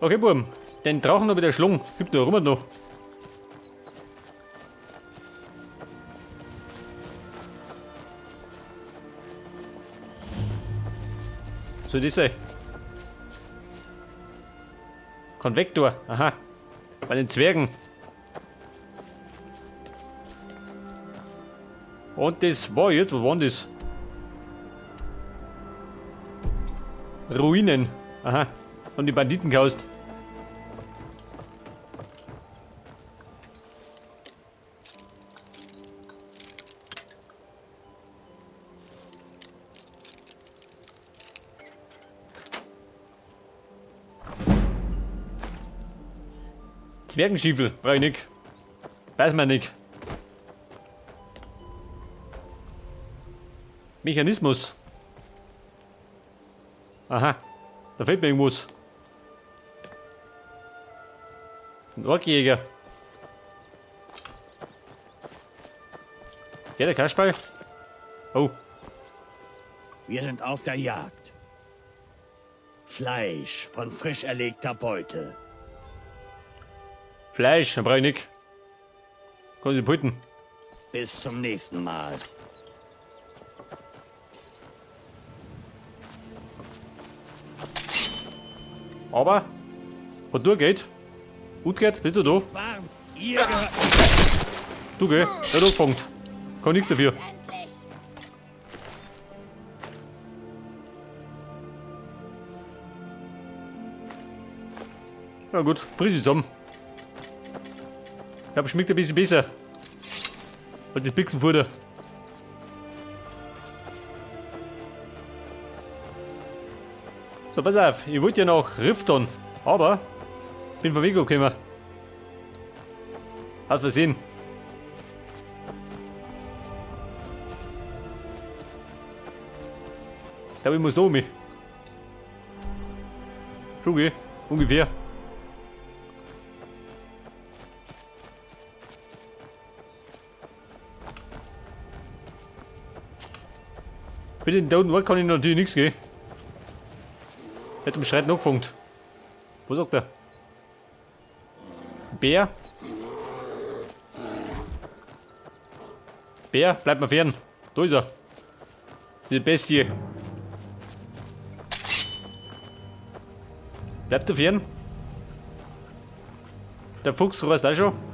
Okay, Buben. Den Drachen noch wieder schlungen. Gibt nur rum noch. So, das sei. Konvektor. Aha. Bei den Zwergen. Und das war jetzt, wo war denn das? Ruinen. Aha. Und die Banditen gehaust. Zwergenstiefel, brauch ich nicht. Weiß man nicht. Mechanismus. Aha, da fehlt mir irgendwas. Ein Orkjäger. Ja, der Kasperl. Oh. Wir sind auf der Jagd. Fleisch von frisch erlegter Beute. Fleisch, da brauch ich nicht. Kann ich behalten. Bis zum nächsten Mal. Aber, was durchgeht, gut geht, bist du da? Warm, ihr gehört. Du geh, der hat angefangen. Kann nichts dafür. Na gut, friss ich zusammen. Ich glaube, schmeckt ein bisschen besser. Als das Pixenfutter. So, pass auf, ich wollte ja nach Rifton, aber bin vom Weg gekommen. Aus Versehen. Ich glaube, ich muss da um mich. Schon geh, ungefähr. Mit den da unten Ort kann ich natürlich nichts gehen. Hätte im Schreit noch gefangen. Was sagt er? Bär? Bär, bleib mal fern. Da ist er. Die Bestie. Bleibt er fern? Der Fuchs reißt auch schon.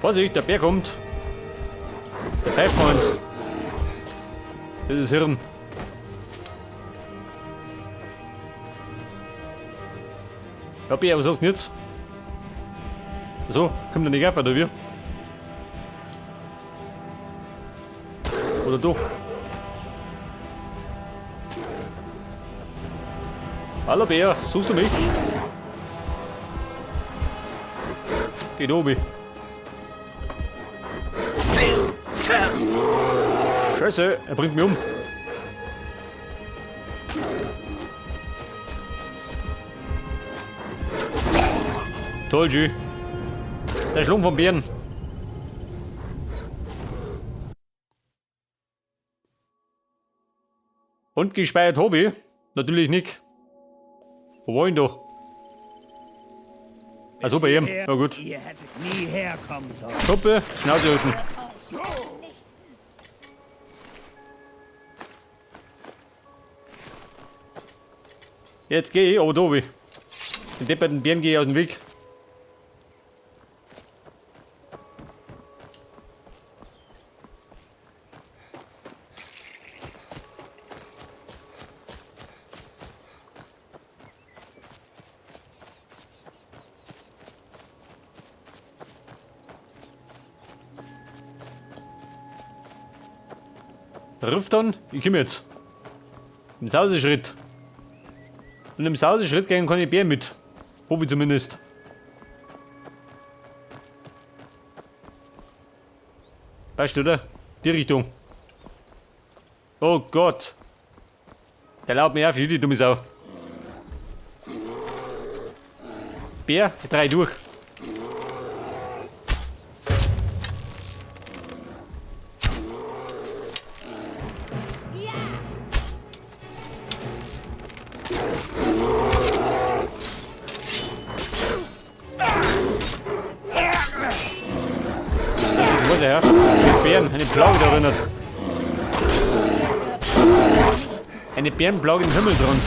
Vorsicht, der Bär kommt. Der pfeift mal uns. Das ist Hirn. Ja, Bär, was sagt denn jetzt? So, kommt der nicht auf, oder wie? Oder doch? Hallo Bär, suchst du mich? Geh da oben. Scheiße, er bringt mich um. Toll, G. Der Schlung vom Bären. Und gespeichert Hobby? Natürlich nicht. Wo war ich denn da? Also bei ihm. Na gut. Ihr hättet nie herkommen sollen. Stoppe, Schnauze halten. Jetzt geh ich, aber da wie. Den depperten Bären gehe ich aus dem Weg. Rifton, ich komm jetzt. Im Sauseschritt. Und im Sauseschritt gehen kann ich Bär mit. Hoffe ich zumindest. Weißt du, oder? Die Richtung. Oh Gott. Der lauert mir auf, die dumme Sau. Bär, die drei durch. her. Eine Bären, eine Plage da erinnert. Eine Bärenplage im Himmel dran.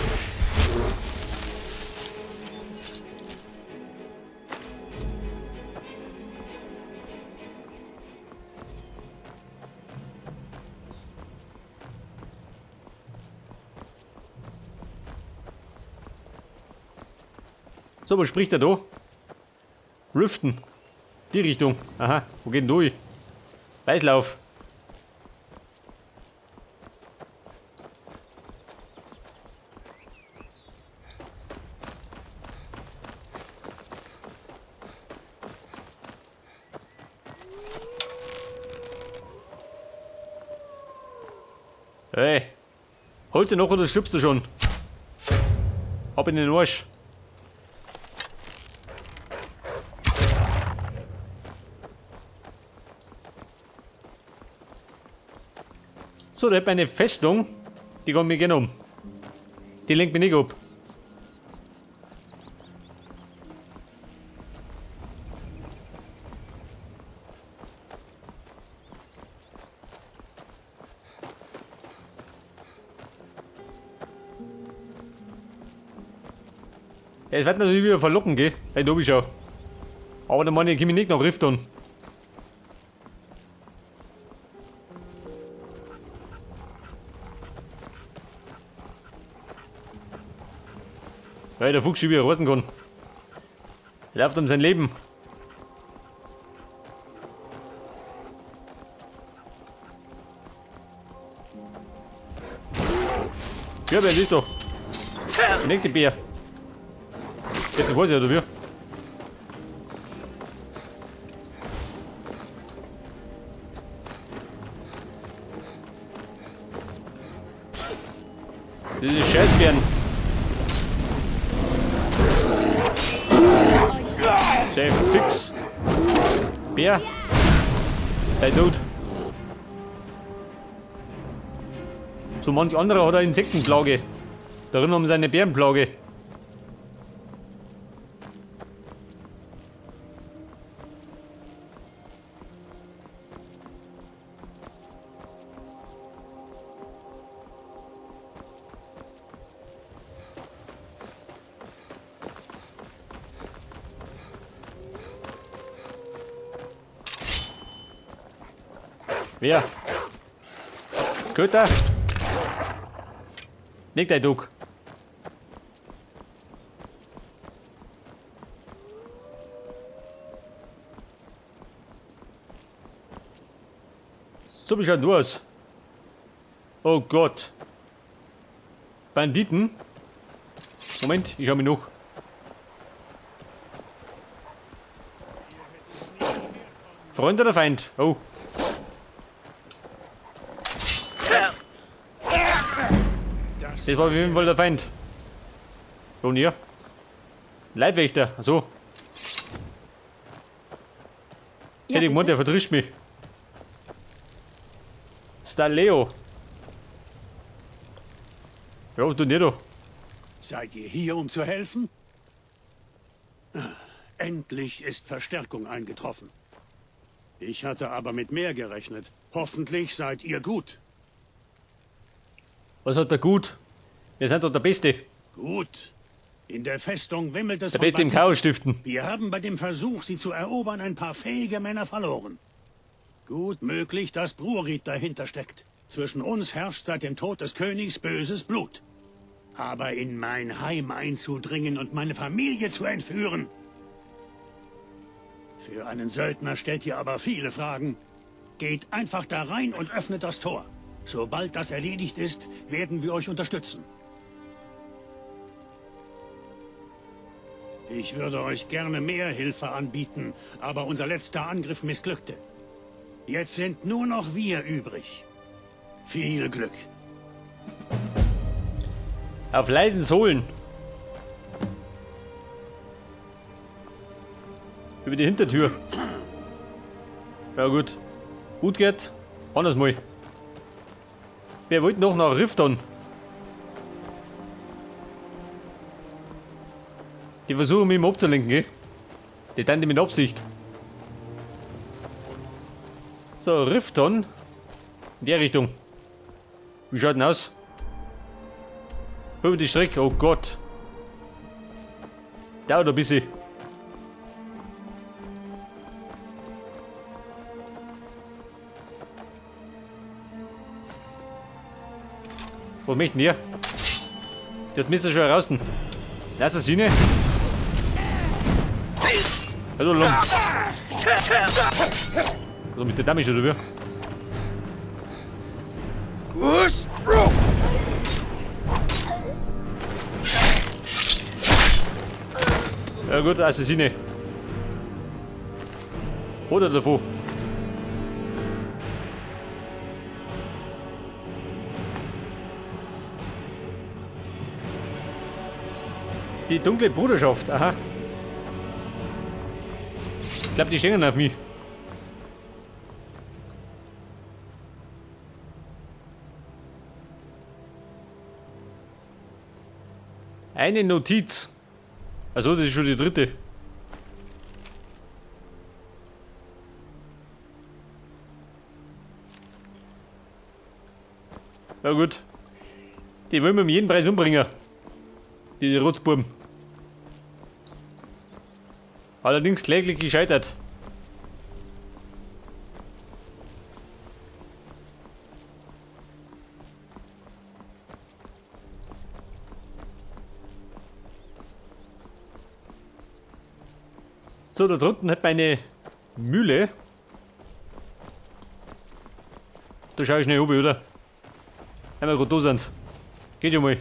So, wo spricht er da? Riften. Die Richtung. Aha, wo geht denn durch? Weißlauf. Hey, holst du noch oder schlüpfst du schon? Ab in den Arsch. So, da hat man eine Festung, die geht mir gerne um. Die lenkt mich nicht ab. Ja, es wird natürlich wieder verlocken, gell? Hey, da bist du auch. Aber der Mann, ich kann mich nicht nach Rift tun. Hey, der Fuchs schon wieder rasen kann. Er läuft um sein Leben. Ja, wer ist doch? Nicht die Bär. Jetzt weiß ich oder wie? Diese Scheißbären. Safe fix. Bär. Sei tot. So manch anderer hat eine Insektenplage. Darin haben sie eine Bärenplage. Wer? Köter? Nicht dein Duck. So wie schaut du aus? Oh Gott. Banditen? Moment, ich schau mich noch. Freund oder Feind? Oh. Das war auf jeden Fall der Feind. Und hier? Leibwächter, achso. Ja, Hätte ich gemeint, der verdrischt mich. Staleo. Ja, was tut ihr da? Seid ihr hier, um zu helfen? Endlich ist Verstärkung eingetroffen. Ich hatte aber mit mehr gerechnet. Hoffentlich seid ihr gut. Was hat der gut? Wir sind doch der Beste. Gut. In der Festung wimmelt es Der von Beste im Banditen. Chaos stiften. Wir haben bei dem Versuch, sie zu erobern, ein paar fähige Männer verloren. Gut möglich, dass Brurit dahinter steckt. Zwischen uns herrscht seit dem Tod des Königs böses Blut. Aber in mein Heim einzudringen und meine Familie zu entführen... Für einen Söldner stellt ihr aber viele Fragen. Geht einfach da rein und öffnet das Tor. Sobald das erledigt ist, werden wir euch unterstützen. Ich würde euch gerne mehr Hilfe anbieten, aber unser letzter Angriff missglückte. Jetzt sind nur noch wir übrig. Viel Glück. Auf leisen Sohlen. Über die Hintertür. Ja gut. Gut geht. Anders mal. Wer wollte noch nach Rifton? Die versuchen mich immer abzulenken, gell? Die tun die mit Absicht. So, Rifton. In der Richtung. Wie schaut denn aus? Über die Strecke, oh Gott. Dauert ein bisschen. Was möchten wir? Die hat Messer schon raus. Lass es rein. Also lang. Also mit der Damage oder wie? Ja gut, Assassine. Oder davon. Die dunkle Bruderschaft, aha. Ich glaube, die stehen auf mich. Eine Notiz. Also das ist schon die dritte. Ja gut. Die wollen wir um jeden Preis umbringen. Die Rotzbuben. Allerdings kläglich gescheitert. So, da drunten hat meine Mühle. Da schau ich schnell oben, oder? Wenn wir gerade da sind. Geht schon mal.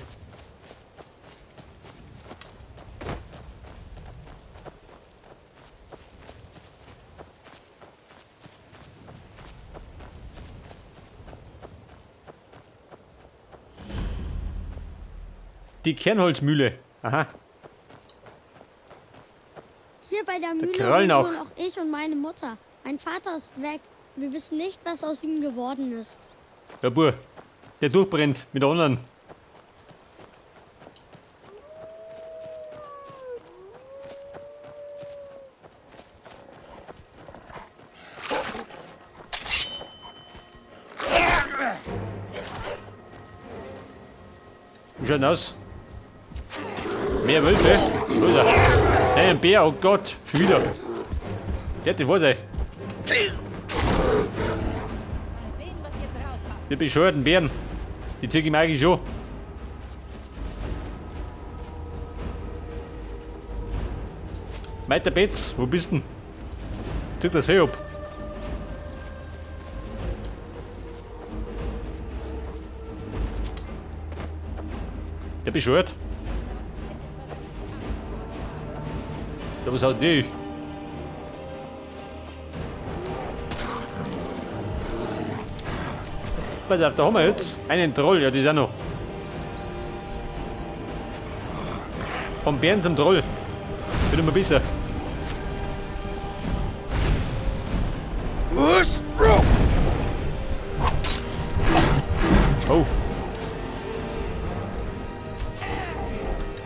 Die Kernholzmühle. Aha. Hier bei der Mühle Krallen sind auch. wohnen auch ich und meine Mutter. Mein Vater ist weg. Wir wissen nicht, was aus ihm geworden ist. Der Bub, der durchbrennt mit der anderen. Wie schaut denn aus? Mehr Wölfe? Wo ist er? Nein, ein Bär, oh Gott, schon wieder. Der hätte wo sein. Die bescheuerten Bären. Die zieh ich mir eigentlich schon. Weiter Betz, wo bist denn? Zieh das her ab. Der bescheuert. Ja, was hat die? Pass auf, da haben wir jetzt einen Troll, ja, die ist auch noch. Vom Bären zum Troll. Wird immer besser. Oh.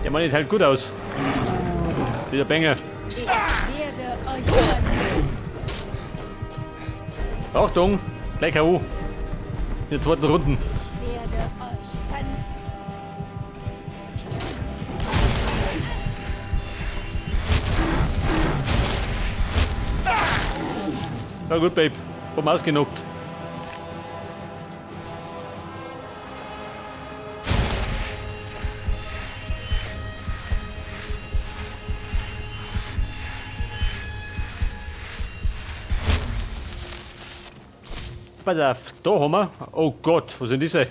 Der Mann sieht halt gut aus. Dieser Bänger. Ich werde euch übernehmen. Achtung, gleich K.O. In der zweiten Runde. Ich werde euch vernichten. Na gut, Babe. Komm ausgenockt. Pass auf, da haben wir. Oh Gott, was sind diese?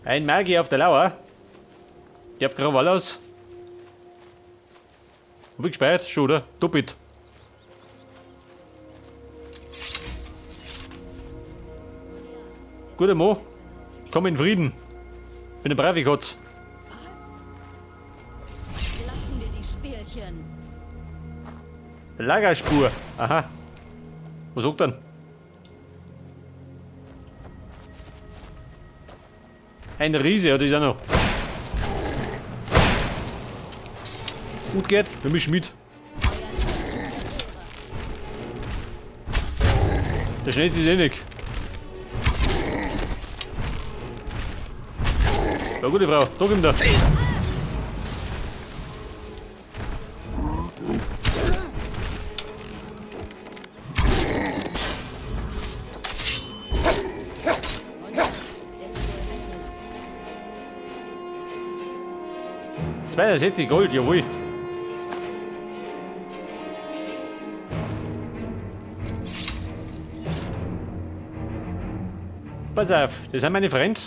Ein Magier auf der Lauer. Der auf Krawall aus. Hab ich gespeichert? Schon, oder? Doppelt. Guter Mo. Ich komme in Frieden. Bin ein braver Gott. Lassen wir die Spielchen. Lagerspur. Aha. Was sagt dann? Ein Riese, ja, das ist auch noch. Gut geht, wir mischen mit. Der schnellt sich eh nicht. Ja, gute Frau, drück ihm da. Zwei Sätze Gold, jawohl. Pass auf, das sind meine Freunde.